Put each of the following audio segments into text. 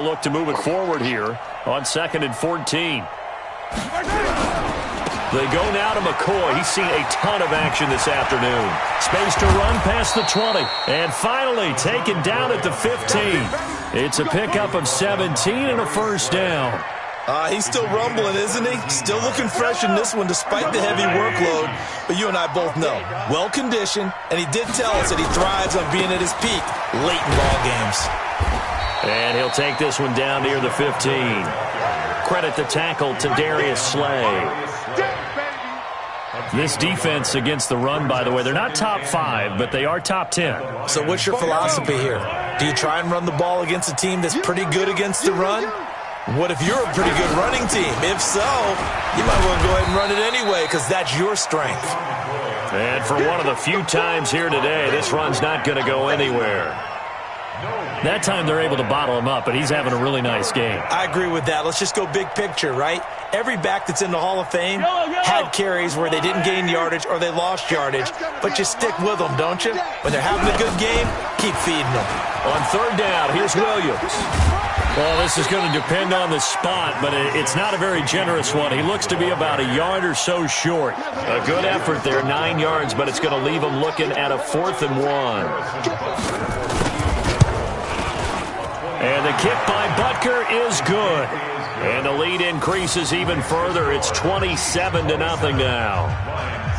Look to move it forward here on 2nd and 14. They go now to McCoy. He's seen a ton of action this afternoon. Space to run past the 20. And finally taken down at the 15. It's a pickup of 17 and a first down. He's still rumbling, isn't he? Still looking fresh in this one despite the heavy workload. But you and I both know, well-conditioned, and he did tell us that he thrives on being at his peak late in ball games. And he'll take this one down near the 15. Credit the tackle to Darius Slay. This defense against the run, by the way, they're not top 5, but they are top 10. So what's your philosophy here? Do you try and run the ball against a team that's pretty good against the run? What if you're a pretty good running team? If so, you might want to go ahead and run it anyway because that's your strength. And for one of the few times here today, this run's not going to go anywhere. That time they're able to bottle him up, but he's having a really nice game. I agree with that. Let's just go big picture, right? Every back that's in the Hall of Fame had carries where they didn't gain yardage or they lost yardage, but you stick with them, don't you? When they're having a good game, keep feeding them. On 3rd down, here's Williams. Well, this is going to depend on the spot, but it's not a very generous one. He looks to be about a yard or so short. A good effort there, 9 yards, but it's going to leave him looking at a 4th and 1. And the kick by Butker is good. And the lead increases even further. It's 27-0 now.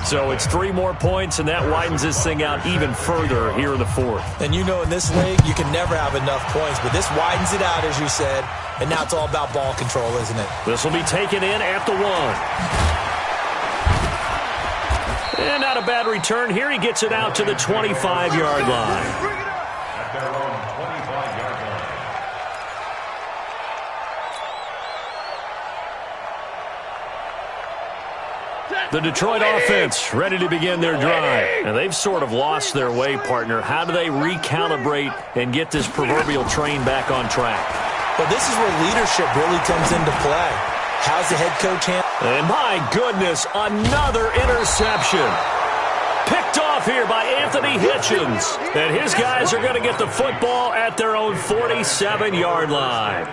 So it's 3 more points, and that widens this thing out even further here in the 4th. And you know in this league, you can never have enough points, but this widens it out, as you said, and now it's all about ball control, isn't it? This will be taken in at the 1. And not a bad return here. He gets it out to the 25-yard line. The Detroit offense ready to begin their drive. And they've sort of lost their way, partner. How do they recalibrate and get this proverbial train back on track? Well, this is where leadership really comes into play. How's the head coach handle? And my goodness, another interception. Picked off here by Anthony Hitchens. And his guys are going to get the football at their own 47-yard line.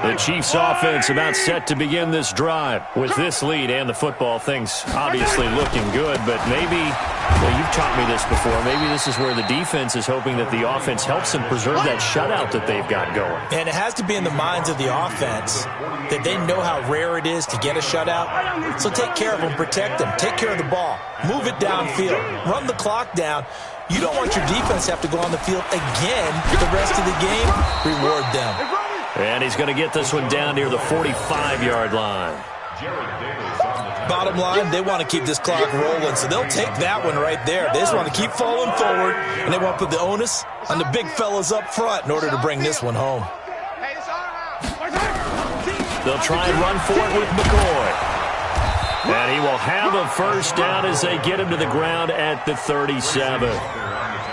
The Chiefs offense about set to begin this drive. With this lead and the football, things obviously looking good, but maybe, well, you've taught me this before, maybe this is where the defense is hoping that the offense helps them preserve that shutout that they've got going. And it has to be in the minds of the offense that they know how rare it is to get a shutout. So take care of them, protect them, take care of the ball, move it downfield, run the clock down. You don't want your defense to have to go on the field again the rest of the game. Reward them. And he's going to get this one down near the 45-yard line. Bottom line, they want to keep this clock rolling, so they'll take that one right there. They just want to keep falling forward, and they want to put the onus on the big fellas up front in order to bring this one home. They'll try and run for it with McCoy. And he will have a first down as they get him to the ground at the 37.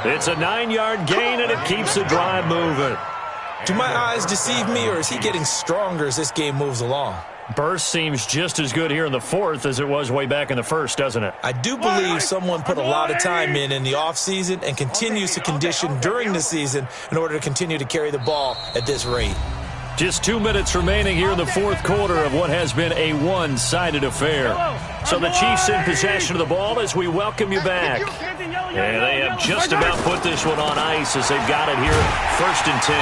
It's a 9-yard gain, and it keeps the drive moving. Do my eyes deceive me, or is he getting stronger as this game moves along? Burst seems just as good here in the 4th as it was way back in the 1st, doesn't it? I do believe someone put a lot of time in the offseason and continues to condition during the season in order to continue to carry the ball at this rate. Just 2 minutes remaining here in the 4th quarter of what has been a one-sided affair. So the Chiefs in possession of the ball as we welcome you back. And they have just about put this one on ice as they've got it here 1st and 10.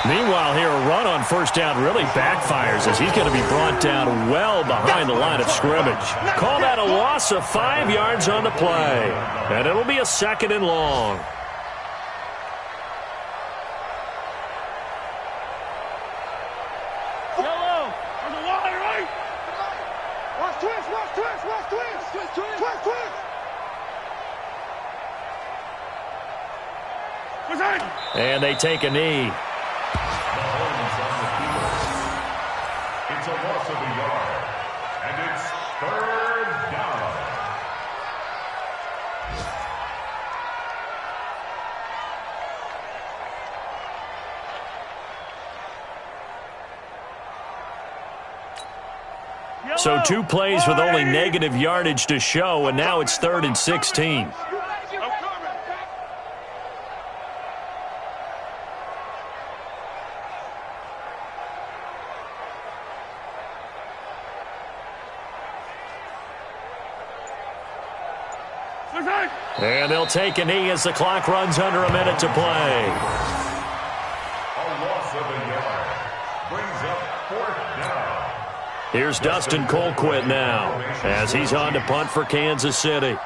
Meanwhile here, a run on first down really backfires as he's going to be brought down well behind the line of scrimmage. Call that a loss of 5 yards on the play. And it'll be a 2nd and long. And they take a knee. It's a loss of a yard. And it's 3rd down. So 2 plays with only negative yardage to show, and now it's 3rd and 16. 3 And they'll take a knee as the clock runs under a minute to play. A loss of a yard. Brings up 4th down. Here's Dustin Colquitt now as he's on to punt for Kansas City.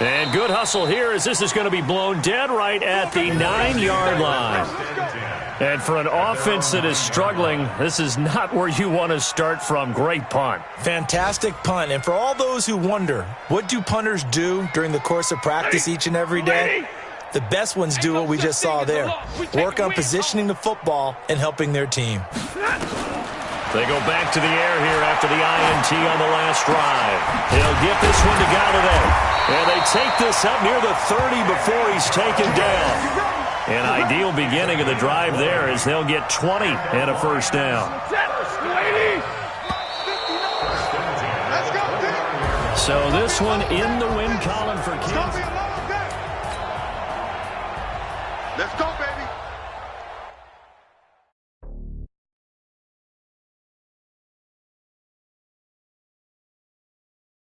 And good hustle here as this is going to be blown dead right at the 9-yard line. And for an offense that is struggling, this is not where you want to start from. Great punt. Fantastic punt. And for all those who wonder, what do punters do during the course of practice each and every day? The best ones do what we just saw there. Work on positioning the football and helping their team. They go back to the air here after the INT on the last drive. He'll get this one to Galladay. And they take this up near the 30 before he's taken down. An ideal beginning of the drive there as they'll get 20 and a first down. So this one in the win column for Kansas. Let's go, baby.